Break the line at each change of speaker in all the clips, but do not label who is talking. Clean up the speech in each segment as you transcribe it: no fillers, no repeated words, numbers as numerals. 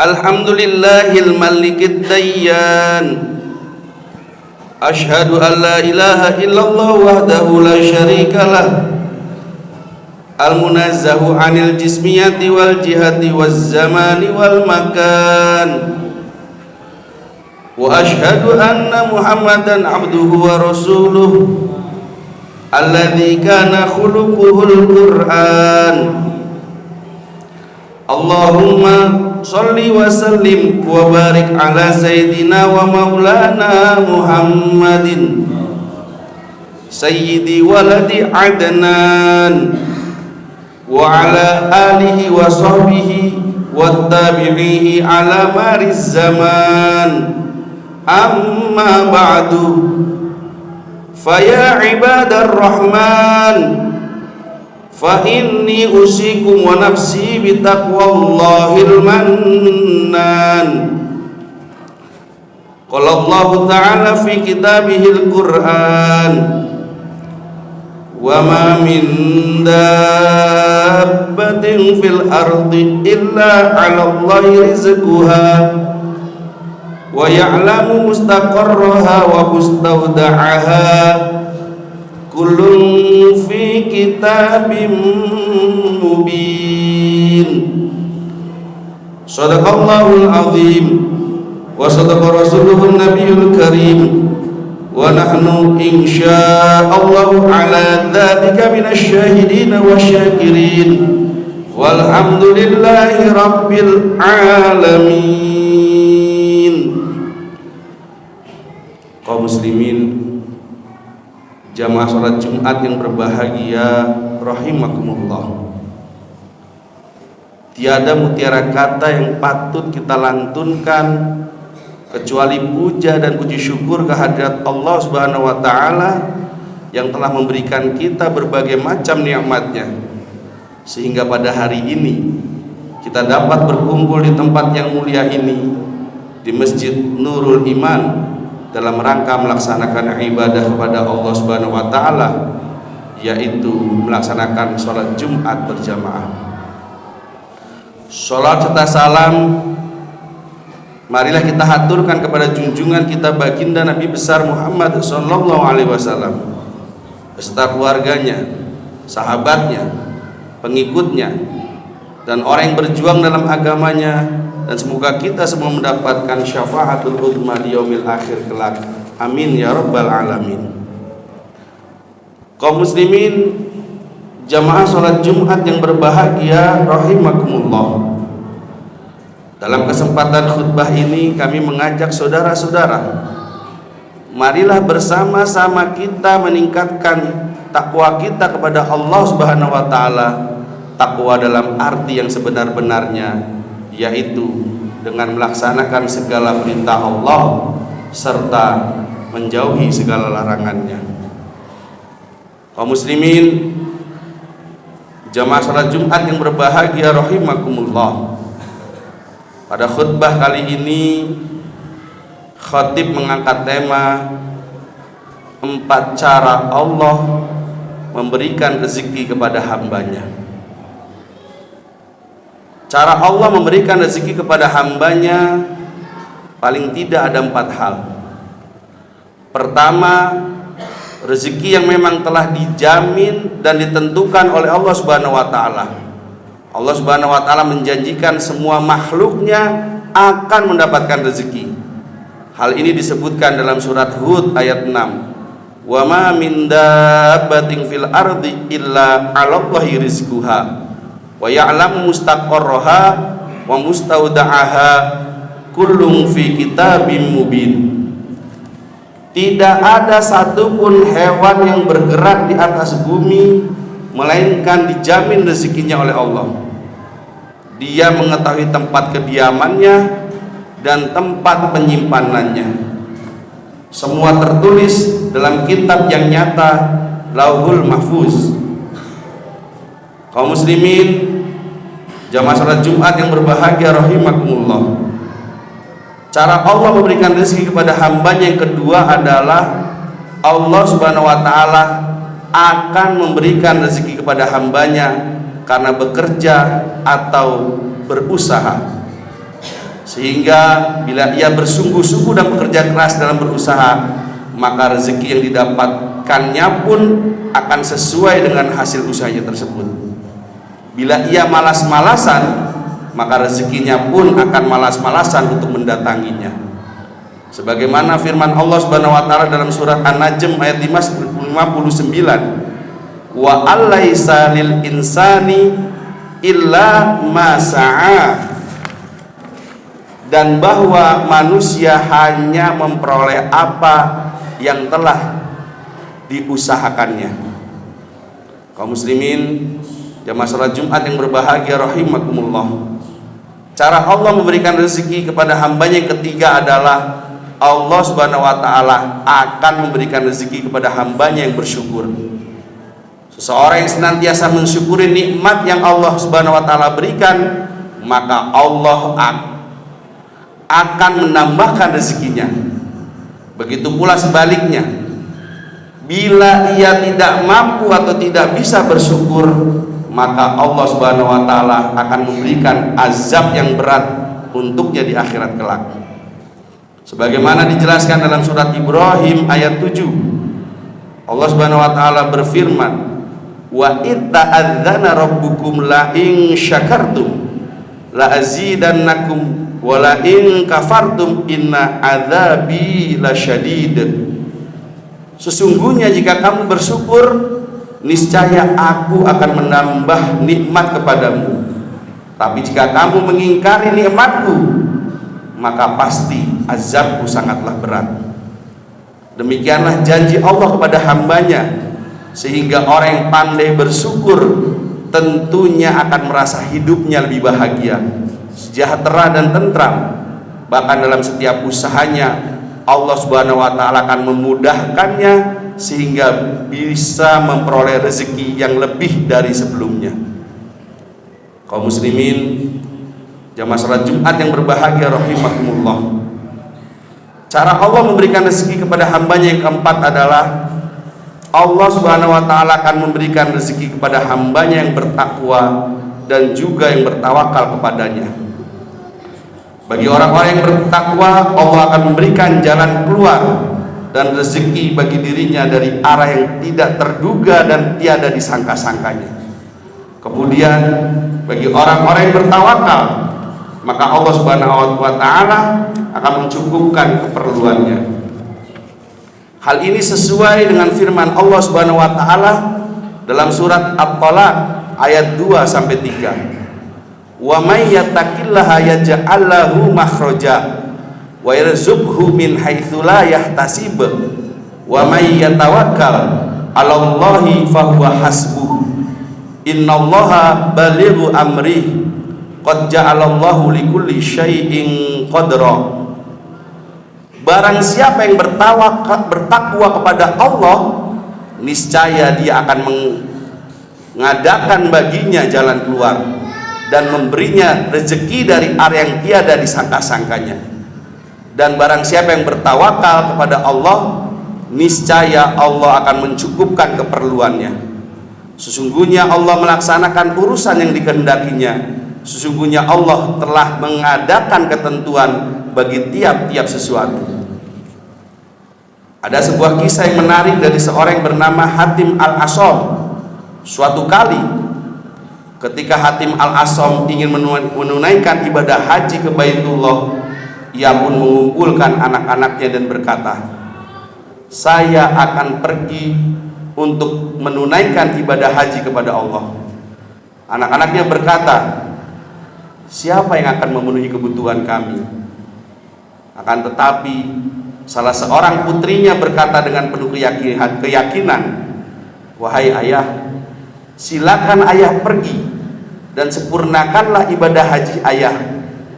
Alhamdulillahil malikid dayyan. Ashhadu an la ilaha illallah wahdahu la syarikalah. Al-munazzahu anil jismiyati wal jihati waz zamani wal makan. Wa ashhadu anna Muhammadan abduhu wa rasuluh alladzi kana khuluquhul Qur'an. Allahumma sholli wa sallim wa barik ala sayyidina wa maulana Muhammadin sayyidi waladi Adnan wa ala alihi wa sahbihi wa tabi'ihi ala mariz zaman. Amma ba'du, faya ibadar rahman, fa inni usikum wa nafsi bitaqwallahil mannan. Qala Allah ta'ala fi kitabihil Qur'an, wa ma min dabbatin fil ardi illa 'ala Allahi rizquha wa ya'lamu mustaqarraha wa mustawda'aha kullun fi kitabim mubin. Shadaqallahul azim wa sadaqa rasuluhun nabiyul karim wa nahnu insyaallahu ala dzalika minasy syahidin wasyakirin walhamdulillahi rabbil alamin. Kaum muslimin, jamaah salat Jumat yang berbahagia rahimakumullah. Tiada mutiara kata yang patut kita lantunkan kecuali puja dan puji syukur kehadirat Allah Subhanahu wa taala yang telah memberikan kita berbagai macam nikmatnya, sehingga pada hari ini kita dapat berkumpul di tempat yang mulia ini, di Masjid Nurul Iman, dalam rangka melaksanakan ibadah kepada Allah Subhanahu wa taala, yaitu melaksanakan sholat Jumat berjamaah. Sholat serta salam marilah kita haturkan kepada junjungan kita baginda Nabi besar Muhammad sallallahu alaihi wasallam beserta keluarganya, sahabatnya, pengikutnya, dan orang yang berjuang dalam agamanya. Dan semoga kita semua mendapatkan syafaatul uzma di yaumil akhir kelak. Amin ya rabbal alamin. Kaum muslimin, jamaah salat Jumat yang berbahagia rahimakumullah. Dalam kesempatan khutbah ini kami mengajak saudara-saudara, marilah bersama-sama kita meningkatkan takwa kita kepada Allah Subhanahu wa taala. Takwa dalam arti yang sebenar-benarnya, yaitu dengan melaksanakan segala perintah Allah serta menjauhi segala larangannya. Kaum muslimin, jamaah salat Jumat yang berbahagia rahimakumullah. Pada khutbah kali ini khatib mengangkat tema 4 cara Allah memberikan rezeki kepada hambanya. Cara Allah memberikan rezeki kepada hambanya paling tidak ada 4 hal. Pertama, rezeki yang memang telah dijamin dan ditentukan oleh Allah Subhanahu wa taala. Allah Subhanahu wa taala menjanjikan semua makhluknya akan mendapatkan rezeki. Hal ini disebutkan dalam surat Hud ayat 6. Wa ma min dabbatin fil ardi illa 'alallahi rizquha wa ya'lamu mustaqarraha wa mustawda'aha kullun fi kitabim mubin. Tidak ada satupun hewan yang bergerak di atas bumi melainkan dijamin rezekinya oleh Allah. Dia mengetahui tempat kediamannya dan tempat penyimpanannya. Semua tertulis dalam kitab yang nyata, Lauhul Mahfuz. Kaum muslimin, jamaah salat Jumat yang berbahagia rahimakumullah. Cara Allah memberikan rezeki kepada hambanya yang kedua adalah Allah Subhanahu wa taala akan memberikan rezeki kepada hambanya karena bekerja atau berusaha, sehingga bila ia bersungguh-sungguh dan bekerja keras dalam berusaha, maka rezeki yang didapatkannya pun akan sesuai dengan hasil usahanya tersebut. Bila ia malas-malasan, maka rezekinya pun akan malas-malasan untuk mendatanginya. Sebagaimana firman Allah Subhanahu wa taala dalam surat An-Najm ayat 59, wa allaisa lil insani illa ma sa'a, dan bahwa manusia hanya memperoleh apa yang telah diusahakannya. Kaum muslimin jamaah salat Jumat yang berbahagia rahimakumullah, cara Allah memberikan rezeki kepada hambanya yang ketiga adalah Allah Subhanahu wa taala akan memberikan rezeki kepada hambanya yang bersyukur. Seseorang yang senantiasa mensyukuri nikmat yang Allah Subhanahu wa taala berikan, maka Allah akan menambahkan rezekinya. Begitu pula sebaliknya, bila ia tidak mampu atau tidak bisa bersyukur, maka Allah Subhanahu wa taala akan memberikan azab yang berat untuknya di akhirat kelak. Sebagaimana dijelaskan dalam surat Ibrahim ayat 7, Allah Subhanahu wa taala berfirman, wa itta'adzana rabbukum la in syakartum la azidannakum wa la in kafartum inna adzabi lasyadid. Sesungguhnya jika kamu bersyukur, niscaya aku akan menambah nikmat kepadamu. Tapi jika kamu mengingkari nikmatku, maka pasti azabku sangatlah berat. Demikianlah janji Allah kepada hambanya, sehingga orang yang pandai bersyukur tentunya akan merasa hidupnya lebih bahagia, sejahtera dan tentram. Bahkan dalam setiap usahanya Allah Subhanahu wa taala akan memudahkannya sehingga bisa memperoleh rezeki yang lebih dari sebelumnya. Kaum muslimin jamaah salat Jumat yang berbahagia rahimakumullah, cara Allah memberikan rezeki kepada hambanya yang keempat adalah Allah Subhanahu wa taala akan memberikan rezeki kepada hambanya yang bertakwa dan juga yang bertawakal kepadanya. Bagi orang-orang yang bertakwa, Allah akan memberikan jalan keluar dan rezeki bagi dirinya dari arah yang tidak terduga dan tiada disangka-sangkanya. Kemudian bagi orang-orang yang bertawakal, maka Allah Subhanahu wa taala akan mencukupkan keperluannya. Hal ini sesuai dengan firman Allah Subhanahu wa taala dalam surat At-Talaq ayat 2 sampai 3. Wa may yattaqillaha yaj'al lahu makhraja wa yarzuqhu min haitsu la yahtasib wa may yatawakkal 'alallahi fahuwa hasbuh innallaha balighu amri qad ja'alallahu likulli syai'in qadra. Barang siapa yang bertakwa kepada Allah, niscaya dia akan mengadakan baginya jalan keluar dan memberinya rezeki dari arah yang tiada disangka-sangkanya. Dan barang siapa yang bertawakal kepada Allah, niscaya Allah akan mencukupkan keperluannya. Sesungguhnya Allah melaksanakan urusan yang dikehendakinya. Sesungguhnya Allah telah mengadakan ketentuan bagi tiap-tiap sesuatu. Ada sebuah kisah yang menarik dari seorang yang bernama Hatim Al-Asham. Suatu kali ketika Hatim Al-Asham ingin menunaikan ibadah haji ke Baitullah, ia pun mengumpulkan anak-anaknya dan berkata, saya akan pergi untuk menunaikan ibadah haji kepada Allah. Anak-anaknya berkata, siapa yang akan memenuhi kebutuhan kami? Akan tetapi salah seorang putrinya berkata dengan penuh keyakinan, wahai ayah, silakan ayah pergi dan sempurnakanlah ibadah haji ayah,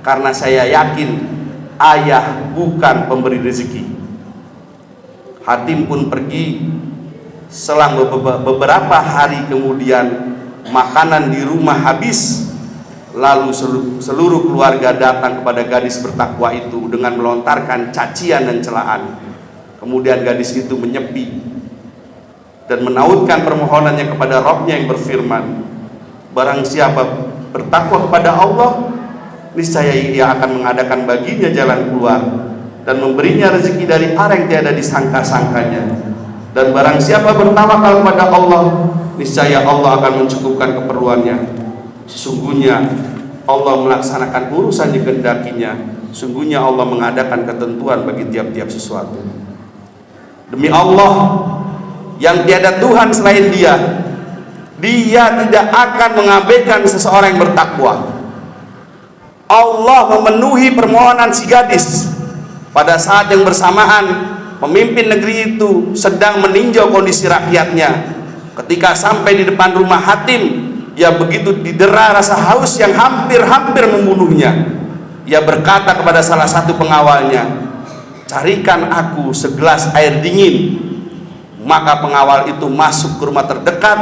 karena saya yakin ayah bukan pemberi rezeki. Hatim pun pergi. Selang beberapa hari kemudian, makanan di rumah habis. Lalu seluruh keluarga datang kepada gadis bertakwa itu dengan melontarkan cacian dan celaan. Kemudian gadis itu menyepi dan menautkan permohonannya kepada Rabbnya yang berfirman, Barang siapa bertakwa kepada Allah, niscaya ia akan mengadakan baginya jalan keluar dan memberinya rezeki dari arah yang tiada disangka-sangkanya. Dan barang siapa bertawakal kepada Allah, niscaya Allah akan mencukupkan keperluannya. Sesungguhnya Allah melaksanakan urusan yang dikehendakinya. Sungguhnya Allah mengadakan ketentuan bagi tiap-tiap sesuatu. Demi Allah yang tiada Tuhan selain Dia, Dia tidak akan mengabaikan seseorang yang bertakwa. Allah memenuhi permohonan si gadis pada saat yang bersamaan pemimpin negeri itu sedang meninjau kondisi rakyatnya. Ketika sampai di depan rumah Hatim, ia begitu didera rasa haus yang hampir-hampir membunuhnya. Ia berkata kepada salah satu pengawalnya, "Carikan aku segelas air dingin." Maka pengawal itu masuk ke rumah terdekat,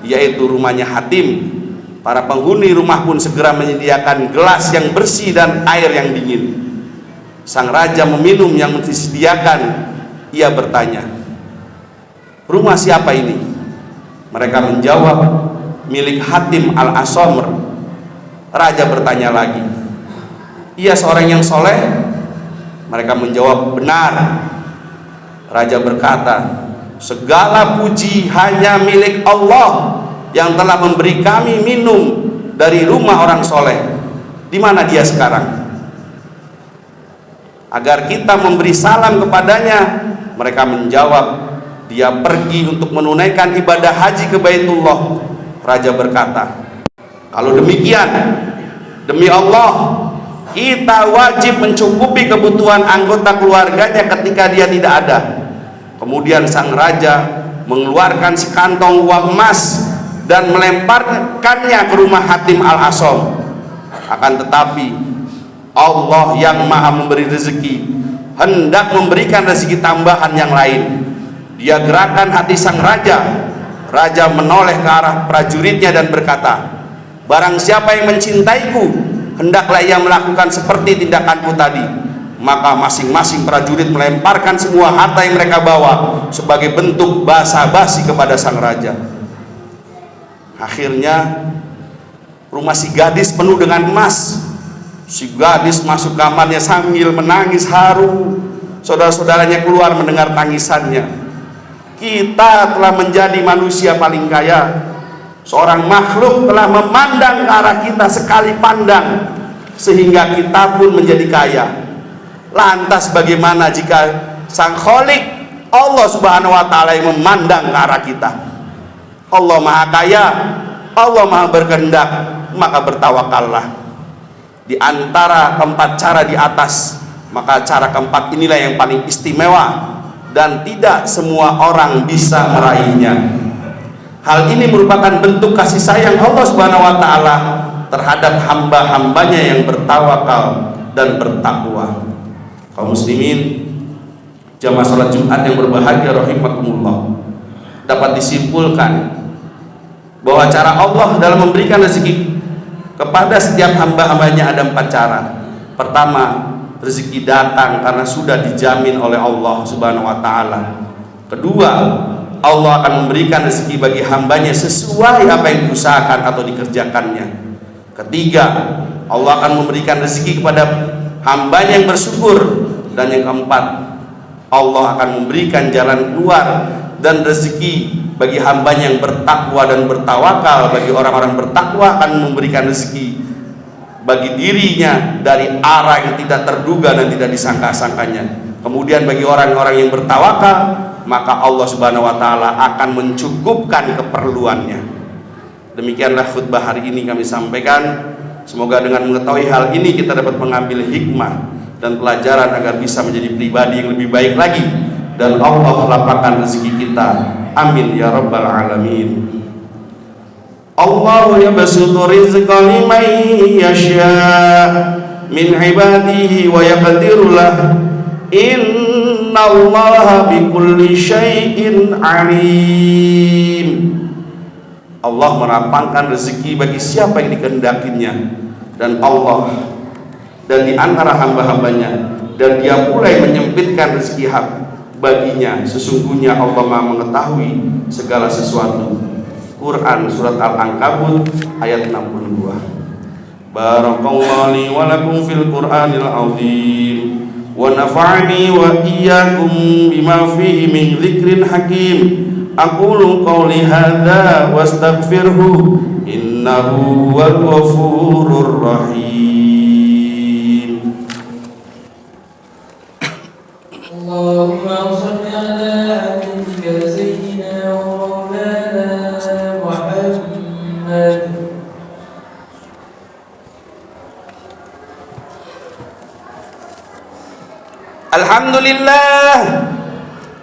yaitu rumahnya Hatim. Para penghuni rumah pun segera menyediakan gelas yang bersih dan air yang dingin. Sang raja meminum yang disediakan. Ia bertanya, "Rumah siapa ini?" Mereka menjawab, "Milik Hatim al-Asamr." Raja bertanya lagi, "Ia seorang yang soleh?" Mereka menjawab, "Benar." Raja berkata, "Segala puji hanya milik Allah yang telah memberi kami minum dari rumah orang soleh. Di mana dia sekarang? Agar kita memberi salam kepadanya." Mereka menjawab, "Dia pergi untuk menunaikan ibadah haji ke Baitullah." Raja berkata, "Kalau demikian, demi Allah, kita wajib mencukupi kebutuhan anggota keluarganya ketika dia tidak ada." Kemudian sang raja mengeluarkan sekantong uang emas dan melemparkannya ke rumah Hatim al-Asam. Akan tetapi Allah yang maha memberi rezeki hendak memberikan rezeki tambahan yang lain. Dia gerakkan hati sang raja. Raja menoleh ke arah prajuritnya dan berkata, "Barang siapa yang mencintaiku, hendaklah ia melakukan seperti tindakanku tadi." Maka masing-masing prajurit melemparkan semua harta yang mereka bawa sebagai bentuk basa-basi kepada sang raja. Akhirnya rumah si gadis penuh dengan emas. Si gadis masuk kamarnya sambil menangis haru. Saudara-saudaranya keluar mendengar tangisannya. Kita telah menjadi manusia paling kaya. Seorang makhluk telah memandang ke arah kita sekali pandang, sehingga kita pun menjadi kaya. Lantas bagaimana jika Sang Khalik Allah Subhanahu wa Ta'ala yang memandang ke arah kita? Allah maha kaya, Allah maha berkehendak, maka bertawakallah. Di antara keempat cara di atas, maka cara keempat inilah yang paling istimewa dan tidak semua orang bisa meraihnya. Hal ini merupakan bentuk kasih sayang Allah Subhanahu wa Ta'ala terhadap hamba-hambanya yang bertawakal dan bertakwa. Kaum muslimin, jamaah salat Jumat yang berbahagia rahimakumullah, dapat disimpulkan bahwa cara Allah dalam memberikan rezeki kepada setiap hamba-hambanya ada 4 cara. Pertama, rezeki datang karena sudah dijamin oleh Allah Subhanahu wa Ta'ala. Kedua, Allah akan memberikan rezeki bagi hambanya sesuai apa yang diusahakan atau dikerjakannya. Ketiga, Allah akan memberikan rezeki kepada hambanya yang bersyukur. Dan yang keempat, Allah akan memberikan jalan keluar dan rezeki bagi hambanya yang bertakwa dan bertawakal. Bagi orang-orang bertakwa akan memberikan rezeki bagi dirinya dari arah yang tidak terduga dan tidak disangka-sangkanya. Kemudian bagi orang-orang yang bertawakal, maka Allah Subhanahu wa Ta'ala akan mencukupkan keperluannya. Demikianlah khutbah hari ini kami sampaikan. Semoga dengan mengetahui hal ini kita dapat mengambil hikmah dan pelajaran agar bisa menjadi pribadi yang lebih baik lagi, dan Allah lapangkan rezeki kita. Amin ya rabbal alamin. Allahu yabsutu rizqa liman yasha min ibadihi wa yaqdiru lah. Innallaha bikulli syai'in alim. Allah melapangkan rezeki bagi siapa yang dikehendakinya, dan di antara hamba-hambanya, dan Dia mulai menyempitkan rezeki baginya. Sesungguhnya Allah Maha mengetahui segala sesuatu. Quran surat Al-Ankabut ayat 62. Barakallahu li wa lakum fil Qur'anil azim wa nafa'ani wa iyyakum bima fihi min dzikrin hakim. Aqulu qawli hadza wastaghfirhu innahu huwal ghafurur rahim.
Allahumma shalli ala nabiyyika sayyidina wa maulana Muhammad.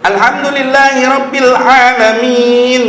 Alhamdulillahi rabbil alamin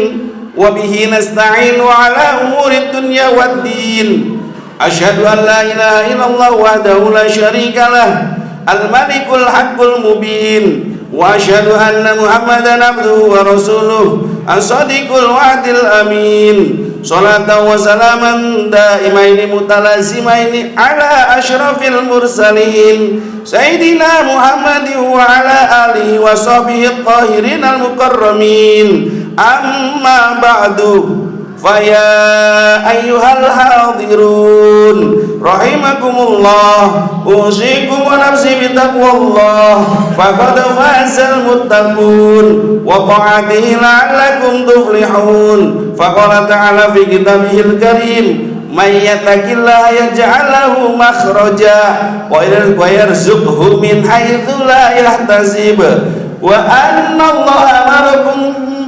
wa bihi nasta'inu ala umuri dunya waddin. Asyhadu an la ilaha illallah wahdahu la syarika lah, al-malikul haqqul mubin, wa asyhadu anna Muhammadan abduhu wa rasuluh, as-sadiqul wa'dil amin. Salatan wa salaman daimaini mutalazimaini ala asyrafil mursalin Sayyidina Muhammadin wa ala alihi wa sahbihi tahirin al-mukarramin. Amma ba'du, faya ayyuhal hadirun rahimakumullah, usikum wa nafsi bitaqwallah, faqad fazal muttaqun wa ta'atihi la'allakum tuflihun. Faqala ta'ala fi kitabihil karim, may yattaqillaha yaj'al lahu makhraja wa yarzuqhu min haitsu la yahtasib. Wa anna Allaha amarakum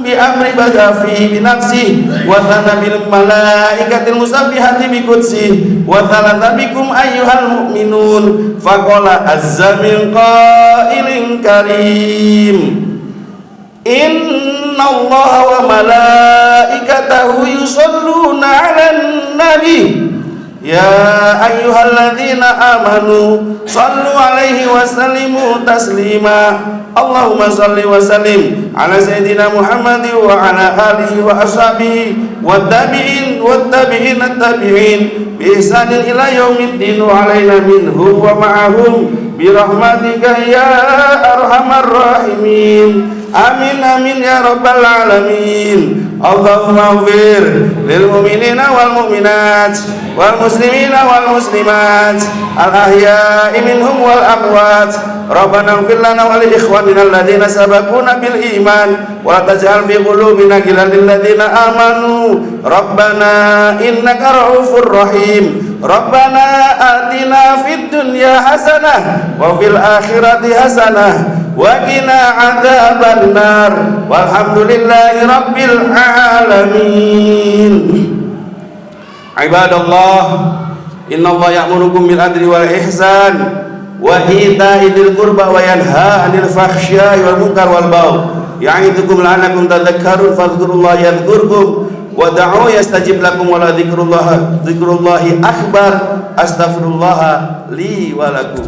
bi amri bada fi binafsi wa thana bil malaikatil musabbihati bi qudsi wa thalatha bikum ayyuhal mu'minun. Faqala azza min qailin karim, inna Allaha wa malaikatahu yusalluna 'alan nabi ya ayyuhalladzina amanu sallu 'alaihi wa sallimu taslima. Allahumma salli wa sallim ala sayyidina Muhammadin wa ala alihi wa ashabihi wa tabi'in at-tabi'in bi ihsanin ila yaumiddin wa alaina minhum wa ma'ahum bi rahmatika ya arhamar rahimin. Amin amin ya rabbal alamin. Allahumma ighfir lil mu'minina wal mu'minat wal muslimina wal muslimat al ahya'i minhum wal amwat. Rabbana ighfir lana wa li ikhwanina alladhina sabaquna bil iman wa la taj'al fi qulubina ghillan lil ladzina amanu. Rabbana innaka ra'ufur rahim. Rabbana atina fid dunya hasanah wa fil akhirati hasanah wa qina adzabannar. Walhamdulillahi rabbil alamin. Ibadallah, innallaha ya'murukum bil adli wal ihsan wa ita'i dzil qurba wa yanha 'anil fakhsya'i wal munkar wal baghi ya'idukum la'allakum tadhakkarun. Fadhkurullaha yadhkurkum wa da'u yastajib lakum wa la dzikrullahi akbar. Astaghfirullah li wa lakum.